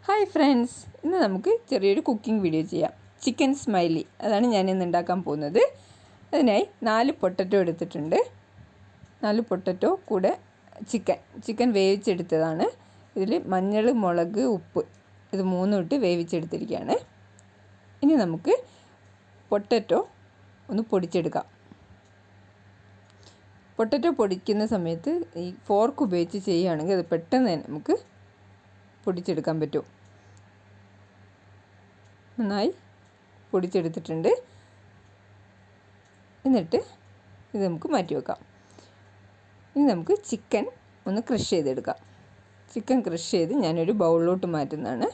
Hi friends, ഇന്ന് നമുക്ക് ചെറിയൊരു കുക്കിംഗ് വീഡിയോ ചെയ്യാം. ചിക്കൻ സ്മൈലി അതാണ് ഞാനിന്ന് ഉണ്ടാക്കാൻ പോകുന്നത്. അതിനായി 4 പൊട്ടറ്റോ എടുത്തിട്ടുണ്ട്. 4 പൊട്ടറ്റോ കൂടെ ചിക്കൻ വേവിച്ചെടുത്തതാണ്. ഇതിൽ മഞ്ഞൾ, മുളക്, ഉപ്പ് ഇത് 3 ഇട്ട് വേവിച്ചെടുത്തിരിക്കുകയാണ്. ഇനി നമുക്ക് പൊട്ടറ്റോ ഒന്ന് പൊടിച്ചെടുക്കാം. പൊട്ടറ്റോ പൊടിക്കുന്ന സമയത്ത് ഈ ഫോർക്ക് ഉപയോഗിച്ച് ചെയ്യുകയാണെങ്കിൽ അത് പെട്ടെന്ന് തന്നെ നമുക്ക് പൊടിച്ചെടുക്കാൻ പറ്റും. നന്നായി പൊടിച്ചെടുത്തിട്ടുണ്ട്. എന്നിട്ട് ഇത് നമുക്ക് മാറ്റി വെക്കാം. ഇനി നമുക്ക് ചിക്കൻ ഒന്ന് ക്രഷ് ചെയ്തെടുക്കാം. ചിക്കൻ ക്രഷ് ചെയ്ത് ഞാനൊരു ബൗളിലോട്ട് മാറ്റുന്നതാണ്.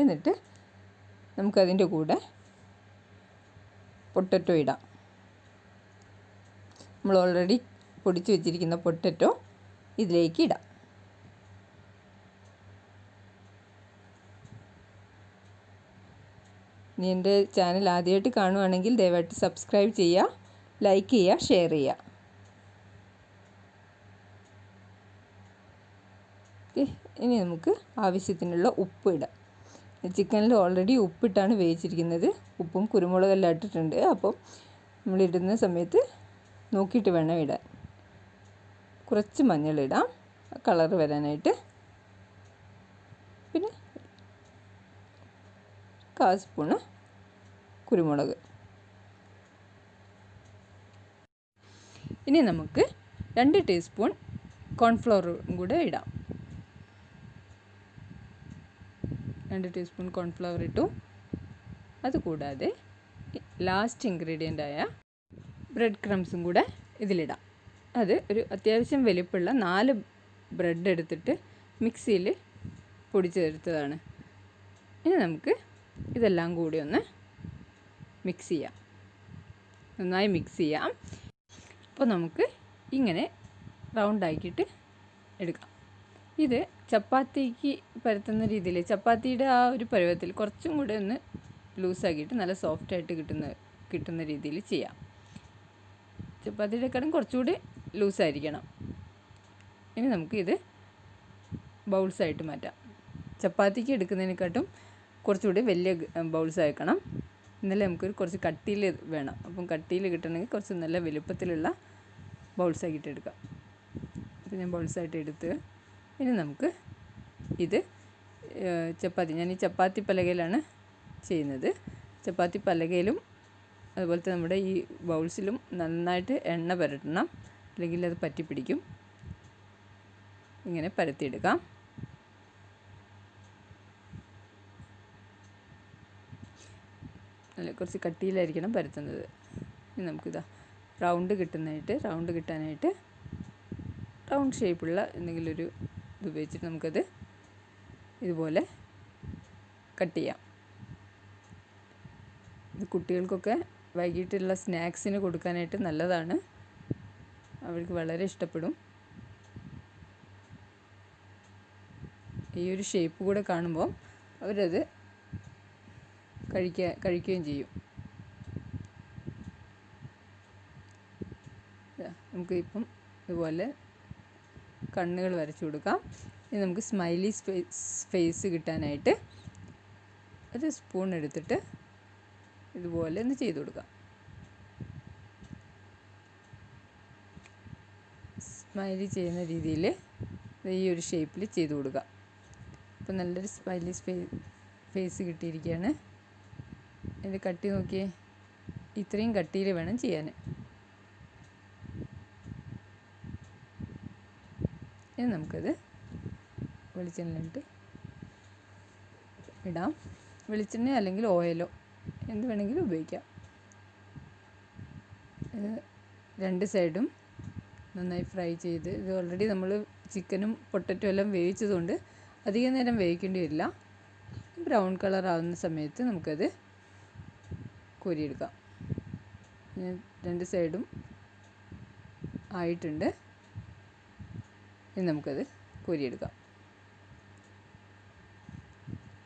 എന്നിട്ട് നമുക്കതിൻ്റെ കൂടെ പൊട്ടറ്റോ ഇടാം. നമ്മൾ ഓൾറെഡി പൊടിച്ച് വെച്ചിരിക്കുന്ന പൊട്ടറ്റോ ഇതിലേക്ക് ഇടാം. ഇനി എൻ്റെ ചാനൽ ആദ്യമായിട്ട് കാണുവാണെങ്കിൽ ദയവായിട്ട് സബ്സ്ക്രൈബ് ചെയ്യുക, ലൈക്ക് ചെയ്യുക, ഷെയർ ചെയ്യുക. ഇനി നമുക്ക് ആവശ്യത്തിനുള്ള ഉപ്പ് ഇടാം. ചിക്കനിൽ ഓൾറെഡി ഉപ്പിട്ടാണ് വേവിച്ചിരിക്കുന്നത്. ഉപ്പും കുരുമുളകെല്ലാം ഇട്ടിട്ടുണ്ട്. അപ്പം നമ്മളിടുന്ന സമയത്ത് നോക്കിയിട്ട് വേണം ഇടാൻ. കുറച്ച് മഞ്ഞളിടാം കളർ വരാനായിട്ട്. പിന്നെ 1/4 സ്പൂണ് കുരുമുളക്. ഇനി നമുക്ക് 2 ടീസ്പൂൺ കോൺഫ്ലവറും കൂടെ ഇടാം. 2 ടീസ്പൂൺ കോൺഫ്ലവർ ഇട്ടു. അതുകൂടാതെ ലാസ്റ്റ് ഇൻഗ്രീഡിയൻ്റായ ബ്രെഡ് ക്രംസും കൂടെ ഇതിലിടാം. അത് ഒരു അത്യാവശ്യം വലിപ്പമുള്ള 4 ബ്രെഡ് എടുത്തിട്ട് മിക്സിയിൽ പൊടിച്ചെടുത്തതാണ്. ഇനി നമുക്ക് ഇതെല്ലാം കൂടി ഒന്ന് മിക്സ് ചെയ്യാം. നന്നായി മിക്സ് ചെയ്യാം. അപ്പോൾ നമുക്ക് ഇങ്ങനെ റൗണ്ടാക്കിയിട്ട് എടുക്കാം. ഇത് ചപ്പാത്തിക്ക് പരത്തുന്ന രീതിയിൽ, ചപ്പാത്തിയുടെ ആ ഒരു പരുവത്തിൽ കുറച്ചും കൂടെ ഒന്ന് ലൂസാക്കിയിട്ട് നല്ല സോഫ്റ്റായിട്ട് കിട്ടുന്ന രീതിയിൽ ചെയ്യാം. ചപ്പാത്തിയുടെക്കാളും കുറച്ചുകൂടി ലൂസായിരിക്കണം. ഇനി നമുക്കിത് ബൗൾസായിട്ട് മാറ്റാം. ചപ്പാത്തിക്ക് എടുക്കുന്നതിനെക്കാട്ടും കുറച്ചുകൂടി വലിയ ബൗൾസ് ആക്കണം. എന്നാലേ നമുക്കൊരു കുറച്ച് കട്ടിയിൽ വേണം. അപ്പം കട്ടിയിൽ കിട്ടണമെങ്കിൽ കുറച്ച് നല്ല വലുപ്പത്തിലുള്ള ബൗൾസാക്കിയിട്ട് എടുക്കാം. അപ്പോൾ ഞാൻ ബൗൾസായിട്ട് എടുത്ത് ഇനി നമുക്ക് ഇത് ഞാൻ ഈ ചപ്പാത്തി പലകയിലാണ് ചെയ്യുന്നത്. ചപ്പാത്തി പലകയിലും അതുപോലത്തെ നമ്മുടെ ഈ ബൗൾസിലും നന്നായിട്ട് എണ്ണ പുരട്ടണം, അല്ലെങ്കിൽ അത് പറ്റിപ്പിടിക്കും. ഇങ്ങനെ പരത്തിയെടുക്കാം. നല്ല കുറച്ച് കട്ടിയിലായിരിക്കണം പരത്തുന്നത്. ഇനി നമുക്കിതാ റൗണ്ട് കിട്ടാനായിട്ട് റൗണ്ട് ഷേപ്പുള്ള എന്തെങ്കിലും ഒരു ഇത് ഉപയോഗിച്ചിട്ട് നമുക്കത് ഇതുപോലെ കട്ട് ചെയ്യാം. ഇത് കുട്ടികൾക്കൊക്കെ വൈകിട്ടുള്ള സ്നാക്സിന് കൊടുക്കാനായിട്ട് നല്ലതാണ്. അവർക്ക് വളരെ ഇഷ്ടപ്പെടും. ഈ ഒരു ഷേപ്പ് കൂടെ കാണുമ്പോൾ അവരത് കഴിക്കുകയും ചെയ്യും. നമുക്ക് ഇപ്പം ഇതുപോലെ കണ്ണുകൾ വരച്ചു കൊടുക്കാം. ഇനി നമുക്ക് സ്മൈലി ഫേസ് കിട്ടാനായിട്ട് ഒരു സ്പൂൺ എടുത്തിട്ട് ഇതുപോലെ ഒന്ന് ചെയ്ത് കൊടുക്കാം. സ്മൈലി ചെയ്യുന്ന രീതിയിൽ ഈ ഒരു ഷേപ്പിൽ ചെയ്ത് കൊടുക്കാം. അപ്പോൾ നല്ലൊരു സ്മൈലി ഫേസ് കിട്ടിയിരിക്കുകയാണ്. ഇത് കട്ടി നോക്കിയേ, ഇത്രയും കട്ടിയിൽ വേണം ചെയ്യാൻ. ഇനി നമുക്കത് വെളിച്ചെണ്ണയിട്ട് ഇടാം. വെളിച്ചെണ്ണ അല്ലെങ്കിൽ ഓയിലോ എന്ത് വേണമെങ്കിലും ഉപയോഗിക്കാം. 2 സൈഡും നന്നായി ഫ്രൈ ചെയ്ത്, ഇത് ഓൾറെഡി നമ്മൾ ചിക്കനും പൊട്ടറ്റോ എല്ലാം വേവിച്ചതുകൊണ്ട് അധികം നേരം വേവിക്കേണ്ടി വരില്ല. ബ്രൗൺ കളർ ആവുന്ന സമയത്ത് നമുക്കത് കോരിയെടുക്കാം. 2 സൈഡും ആയിട്ടുണ്ട്. ഇനി നമുക്കത് കോരിയെടുക്കാം.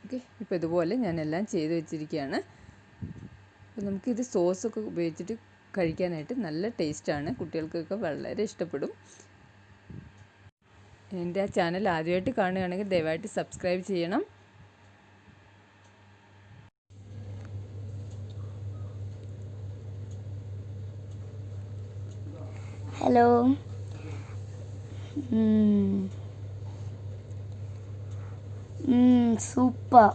ഓക്കെ, ഇപ്പോൾ ഇതുപോലെ ഞാനെല്ലാം ചെയ്ത് വെച്ചിരിക്കുകയാണ്. അപ്പോൾ നമുക്കിത് സോസൊക്കെ ഉപയോഗിച്ചിട്ട് കഴിക്കാനായിട്ട് നല്ല ടേസ്റ്റാണ്. കുട്ടികൾക്കൊക്കെ വളരെ ഇഷ്ടപ്പെടും. എൻ്റെ ആ ചാനൽ ആദ്യമായിട്ട് കാണുകയാണെങ്കിൽ ദയവായിട്ട് സബ്സ്ക്രൈബ് ചെയ്യണം. ഹലോ. സൂപ്പർ.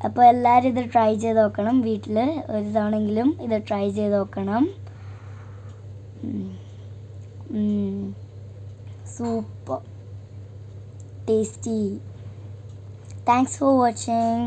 അപ്പോൾ എല്ലാവരും ഇത് ട്രൈ ചെയ്ത് നോക്കണം. വീട്ടിൽ ഒരു തവണയെങ്കിലും ഇത് ട്രൈ ചെയ്ത് നോക്കണം. Super tasty. Thanks for watching.